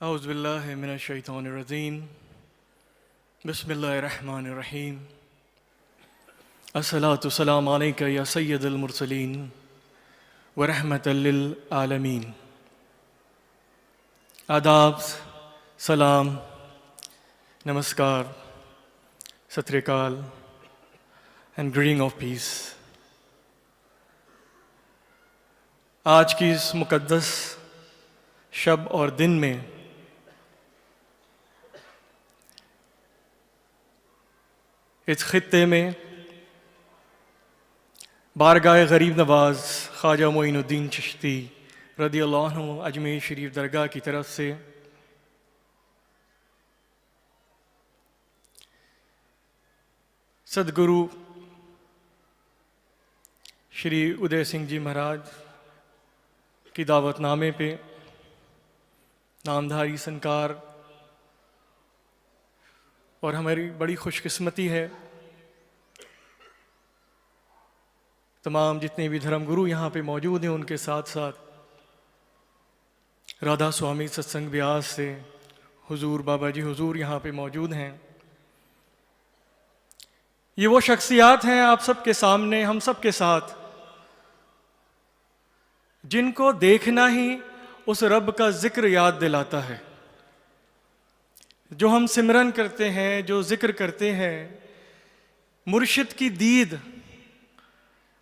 औज़ुबिल्लाहि मिनश्शैतानिर्रजीम बिस्मिल्लाहिर्रहमानिर्रहीम अस्सलातु सलाम अलैका या सय्यदुल मुरसलीन व रहमतल लिल आलमीन। आदाब, सलाम, नमस्कार, सत श्री अकाल एंड ग्रीटिंग ऑफ पीस। आज की इस मुक़द्दस शब और दिन में इस खित्ते में बारगाह गरीब नवाज ख्वाजा मोइनुद्दीन चिश्ती रदियल्लाहु अन्हु अजमेर शरीफ दरगाह की तरफ से सदगुरु श्री उदय सिंह जी महाराज की दावतनामे पे नामधारी संकार और हमारी बड़ी खुशकिस्मती है तमाम जितने भी धर्मगुरु यहाँ पे मौजूद हैं, उनके साथ साथ राधा स्वामी सत्संग व्यास से हुजूर बाबा जी हुजूर यहाँ पे मौजूद हैं। ये वो शख्सियात हैं आप सबके सामने, हम सब के साथ, जिनको देखना ही उस रब का जिक्र याद दिलाता है। जो हम सिमरन करते हैं, जो जिक्र करते हैं, मुर्शिद की दीद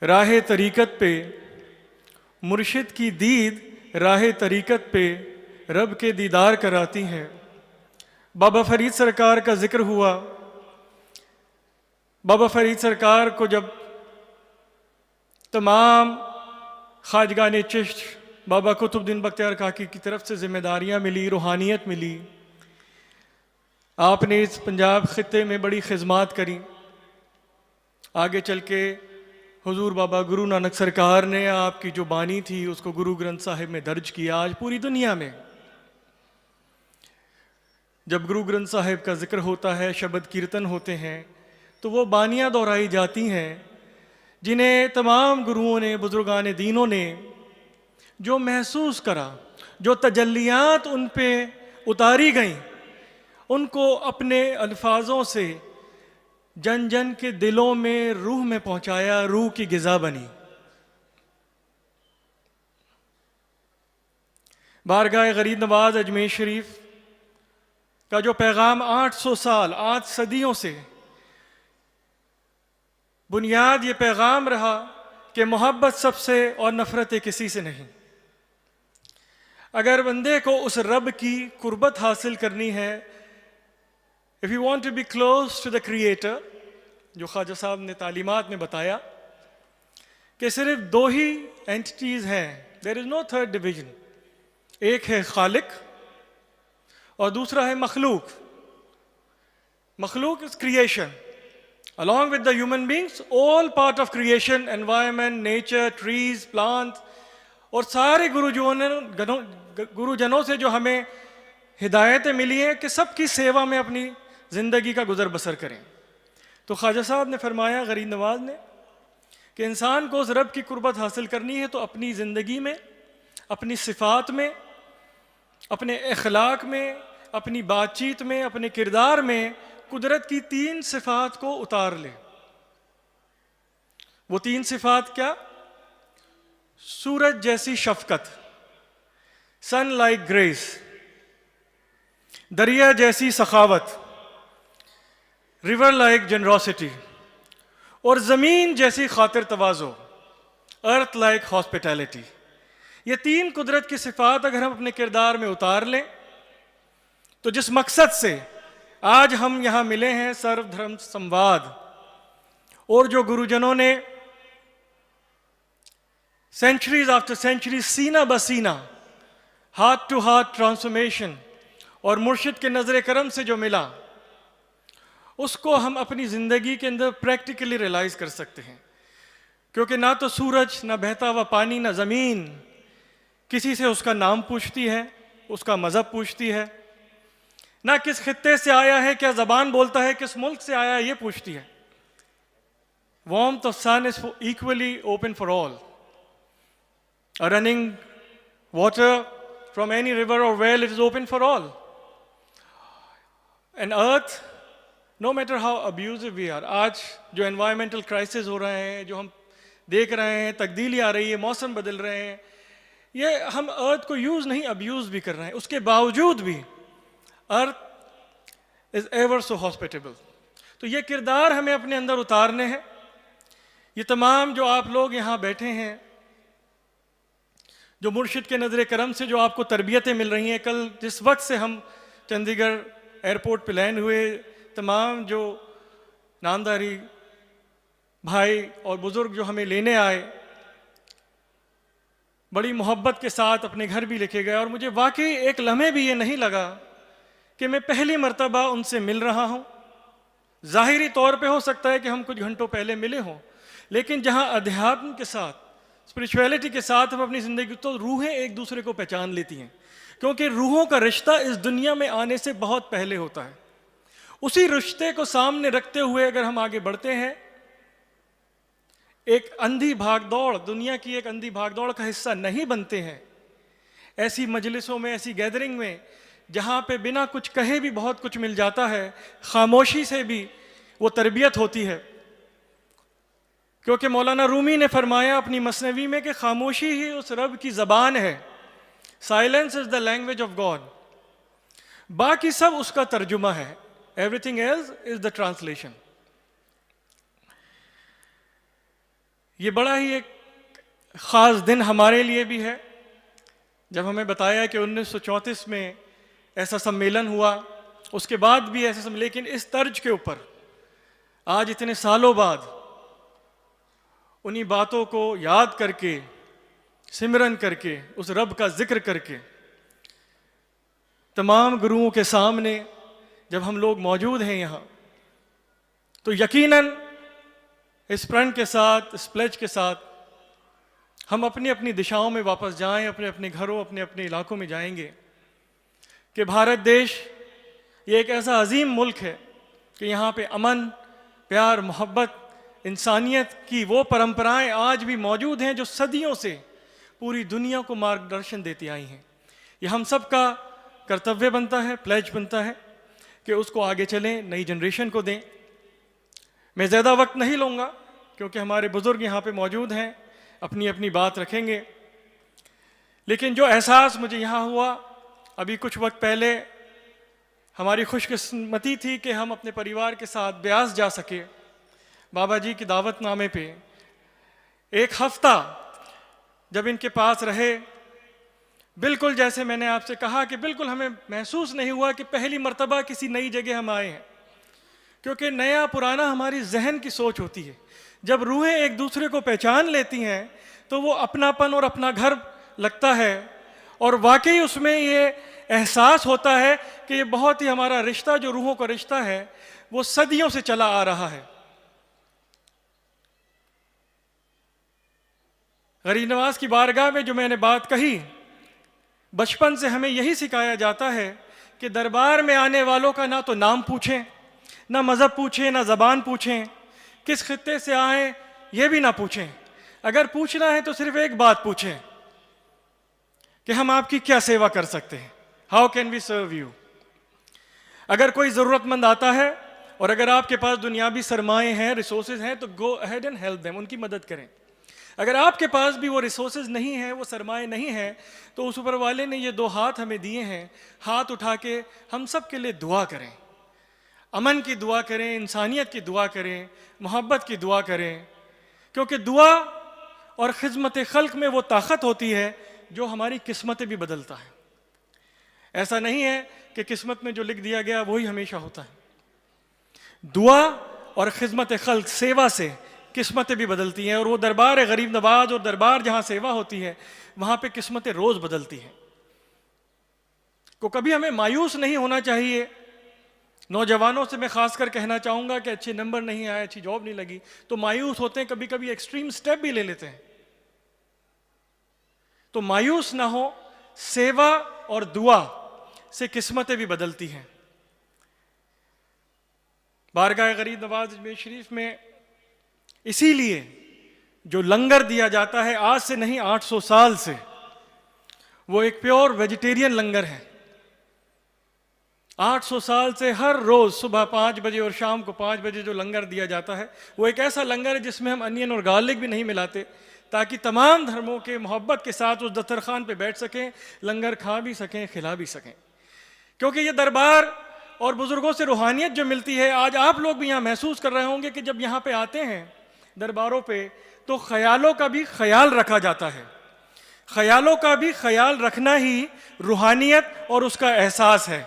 राह तरीकत पे, मुर्शिद की दीद राह तरीकत पे रब के दीदार कराती हैं। बाबा फरीद सरकार का जिक्र हुआ। बाबा फरीद सरकार को जब तमाम ख्वाजगाने चिश्त बाबा कुतुबुद्दीन बख्तियार काकी की तरफ से जिम्मेदारियां मिली, रूहानियत मिली, आपने इस पंजाब खित्ते में बड़ी खिदमत करी। आगे चल के हुजूर बाबा गुरु नानक सरकार ने आपकी जो बानी थी उसको गुरु ग्रंथ साहिब में दर्ज किया। आज पूरी दुनिया में जब गुरु ग्रंथ साहिब का जिक्र होता है, शब्द कीर्तन होते हैं, तो वो बानियाँ दोहराई जाती हैं जिन्हें तमाम गुरुओं ने, बुजुर्गान दीनों ने जो महसूस करा, जो तजल्लियात उन पे उतारी गईं, उनको अपने अल्फाजों से जन जन के दिलों में, रूह में पहुंचाया, रूह की गिज़ा बनी। बारगाह गरीब नवाज अजमेर शरीफ का जो पैगाम 800 साल, 8 सदियों से बुनियाद ये पैगाम रहा कि मोहब्बत सबसे और नफरत किसी से नहीं। अगर बंदे को उस रब की कुर्बत हासिल करनी है, if you want to be close to the creator, जो ख्वाजा साहब ने तालीमात में बताया कि सिर्फ दो ही एंटिटीज़ हैं, there is no third division. एक है खालिक और दूसरा है मखलूक। मखलूक is creation, along with the human beings, all part of creation, environment, nature, trees, plants, और सारे गुरुजनों से जो हमें हिदायतें मिली हैं कि सबकी सेवा में अपनी ज़िंदगी का गुजर बसर करें। तो ख्वाजा साहब ने फरमाया, गरीब नवाज ने, कि इंसान को उस रब की कुर्बत हासिल करनी है तो अपनी ज़िंदगी में, अपनी सिफ़ात में, अपने अखलाक में, अपनी बातचीत में, अपने किरदार में कुदरत की 3 सिफात को उतार ले। वो 3 सिफात क्या? सूरज जैसी शफकत, सन लाइक ग्रेस, दरिया जैसी सखावत, रिवर लाइक जनरोसिटी, और ज़मीन जैसी खातिर तवाज़ो, अर्थ लाइक हॉस्पिटैलिटी। ये 3 कुदरत की सिफात अगर हम अपने किरदार में उतार लें तो जिस मकसद से आज हम यहाँ मिले हैं, सर्वधर्म संवाद, और जो गुरुजनों ने सेंचुरीज आफ्टर सेंचुरी, सीना बसीना, हार्ट टू हार्ट ट्रांसफॉर्मेशन और मुर्शिद के नजर करम से जो मिला, उसको हम अपनी ज़िंदगी के अंदर प्रैक्टिकली रियलाइज कर सकते हैं। क्योंकि ना तो सूरज, ना बहता हुआ पानी, ना ज़मीन किसी से उसका नाम पूछती है, उसका मज़हब पूछती है, ना किस खित्ते से आया है, क्या ज़बान बोलता है, किस मुल्क से आया है, ये पूछती है। warmth of sun is equally open for all. A running water from any river or well, it is open for all. And earth, no matter how abusive we are, आज जो environmental crisis हो रहे हैं, जो हम देख रहे हैं, तब्दीली आ रही है, मौसम बदल रहे हैं, ये हम अर्थ को यूज नहीं अब्यूज भी कर रहे हैं, उसके बावजूद भी earth is ever so hospitable. तो ये किरदार हमें अपने अंदर उतारने हैं। ये तमाम जो आप लोग यहाँ बैठे हैं, जो मुर्शिद के नज़र करम से जो आपको तरबियतें मिल रही हैं, कल जिस वक्त से हम चंडीगढ़ एयरपोर्ट पे लैंड हुए, तमाम जो नामदारी भाई और बुज़ुर्ग जो हमें लेने आए, बड़ी मोहब्बत के साथ अपने घर भी लेके गए, और मुझे वाकई एक लम्हे भी ये नहीं लगा कि मैं पहली मर्तबा उनसे मिल रहा हूँ। ज़ाहिरी तौर पे हो सकता है कि हम कुछ घंटों पहले मिले हों, लेकिन जहाँ अध्यात्म के साथ, स्पिरिचुअलिटी के साथ हम अपनी ज़िंदगी, तो रूहें एक दूसरे को पहचान लेती हैं, क्योंकि रूहों का रिश्ता इस दुनिया में आने से बहुत पहले होता है। उसी रिश्ते को सामने रखते हुए अगर हम आगे बढ़ते हैं, एक अंधी भागदौड़, दुनिया की एक अंधी भागदौड़ का हिस्सा नहीं बनते हैं, ऐसी मजलिसों में, ऐसी गैदरिंग में जहाँ पे बिना कुछ कहे भी बहुत कुछ मिल जाता है, खामोशी से भी वो तरबियत होती है। क्योंकि मौलाना रूमी ने फरमाया अपनी मसनवी में कि खामोशी ही उस रब की ज़बान है, silence is the language of God, बाकी सब उसका तर्जुमा है, everything else is the translation. ये बड़ा ही एक ख़ास दिन हमारे लिए भी है, जब हमें बताया कि 1934 में ऐसा सम्मेलन हुआ, उसके बाद भी ऐसा सम्मेलन, लेकिन इस तर्ज के ऊपर आज इतने सालों बाद उन्हीं बातों को याद करके, सिमरन करके, उस रब का जिक्र करके, तमाम गुरुओं के सामने जब हम लोग मौजूद हैं यहाँ, तो यकीनन इस प्रण के साथ, इस प्लेज के साथ हम अपनी अपनी दिशाओं में वापस जाएं, अपने अपने घरों, अपने अपने इलाकों में जाएंगे कि भारत देश ये एक ऐसा अजीम मुल्क है कि यहाँ पे अमन, प्यार, मोहब्बत, इंसानियत की वो परंपराएं आज भी मौजूद हैं जो सदियों से पूरी दुनिया को मार्गदर्शन देती आई हैं। ये हम सब का कर्तव्य बनता है, प्लेज बनता है कि उसको आगे चलें, नई जनरेशन को दें। मैं ज़्यादा वक्त नहीं लूँगा क्योंकि हमारे बुज़ुर्ग यहाँ पे मौजूद हैं, अपनी अपनी बात रखेंगे। लेकिन जो एहसास मुझे यहाँ हुआ, अभी कुछ वक्त पहले हमारी खुशकिस्मती थी कि हम अपने परिवार के साथ ब्यास जा सके, बाबा जी की दावतनामे पे। एक हफ्ता जब इनके पास रहे, बिल्कुल जैसे मैंने आपसे कहा कि बिल्कुल हमें महसूस नहीं हुआ कि पहली मर्तबा किसी नई जगह हम आए हैं, क्योंकि नया पुराना हमारी जहन की सोच होती है। जब रूहें एक दूसरे को पहचान लेती हैं तो वो अपनापन और अपना घर लगता है, और वाकई उसमें ये एहसास होता है कि ये बहुत ही हमारा रिश्ता, जो रूहों का रिश्ता है, वो सदियों से चला आ रहा है। गरीब नवाज की बारगाह में जो मैंने बात कही, बचपन से हमें यही सिखाया जाता है कि दरबार में आने वालों का ना तो नाम पूछें, ना मज़हब पूछें, ना ज़बान पूछें, किस खित्ते से आए ये भी ना पूछें। अगर पूछना है तो सिर्फ एक बात पूछें कि हम आपकी क्या सेवा कर सकते हैं, how can we serve you. अगर कोई ज़रूरतमंद आता है और अगर आपके पास दुनियावी सरमाए हैं, रिसोर्सेज हैं, तो go ahead and help them, उनकी मदद करें। अगर आपके पास भी वो रिसोर्सेज नहीं है, वो सरमाए नहीं है, तो उस ऊपर वाले ने ये दो हाथ हमें दिए हैं, हाथ उठा के हम सब के लिए दुआ करें, अमन की दुआ करें, इंसानियत की दुआ करें, मोहब्बत की दुआ करें, क्योंकि दुआ और खिदमत खल्क में वो ताकत होती है जो हमारी किस्मतें भी बदलता है। ऐसा नहीं है कि किस्मत में जो लिख दिया गया वही हमेशा होता है। दुआ और खिदमत खल्क, सेवा से किस्मतें भी बदलती हैं, और वो दरबार गरीब नवाज और दरबार जहाँ सेवा होती है वहाँ पे किस्मतें रोज़ बदलती हैं। को कभी हमें मायूस नहीं होना चाहिए। नौजवानों से मैं खासकर कहना चाहूँगा कि अच्छे नंबर नहीं आए, अच्छी जॉब नहीं लगी, तो मायूस होते हैं, कभी कभी एक्सट्रीम स्टेप भी ले लेते हैं। तो मायूस ना हो, सेवा और दुआ से किस्मतें भी बदलती हैं। बारगाह गरीब नवाज अजमेर शरीफ में इसीलिए जो लंगर दिया जाता है आज से नहीं 800 साल से, वो एक प्योर वेजिटेरियन लंगर है। 800 साल से हर रोज सुबह 5 बजे और शाम को 5 बजे जो लंगर दिया जाता है वो एक ऐसा लंगर है जिसमें हम अनियन और गार्लिक भी नहीं मिलाते, ताकि तमाम धर्मों के मोहब्बत के साथ उस दस्तरखान पे बैठ सकें, लंगर खा भी सकें, खिला भी सकें। क्योंकि ये दरबार और बुजुर्गों से रूहानियत जो मिलती है, आज आप लोग भी यहाँ महसूस कर रहे होंगे कि जब यहाँ पे आते हैं दरबारों पे तो ख्यालों का भी ख्याल रखा जाता है। ख्यालों का भी ख्याल रखना ही रूहानियत और उसका एहसास है।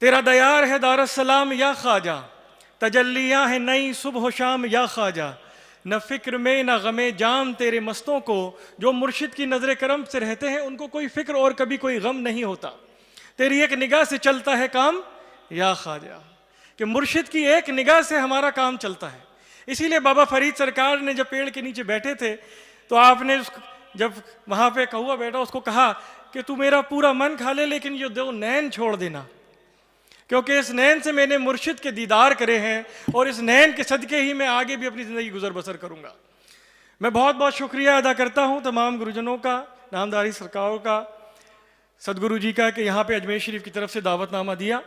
तेरा दयार है दारुस्सलाम या ख्वाजा, तजल्लियाँ है नई सुबह शाम या ख्वाजा, न फिक्र में न गमे जाम तेरे मस्तों को। जो मुर्शिद की नजर करम से रहते हैं उनको कोई फिक्र और कभी कोई गम नहीं होता। तेरी एक निगाह से चलता है काम या ख्वाजा, कि मुर्शिद की एक निगाह से हमारा काम चलता है। इसीलिए बाबा फरीद सरकार ने जब पेड़ के नीचे बैठे थे तो आपने जब वहां पे कौवा बैठा उसको कहा कि तू मेरा पूरा मन खा ले लेकिन ये दो नैन छोड़ देना, क्योंकि इस नैन से मैंने मुर्शिद के दीदार करे हैं और इस नैन के सदके ही मैं आगे भी अपनी ज़िंदगी गुजर बसर करूँगा। मैं बहुत बहुत शुक्रिया अदा करता हूँ तमाम गुरुजनों का, नामदारी सरकारों का, सदगुरु जी का कि यहाँ पे अजमेर शरीफ की तरफ से दावतनामा दिया।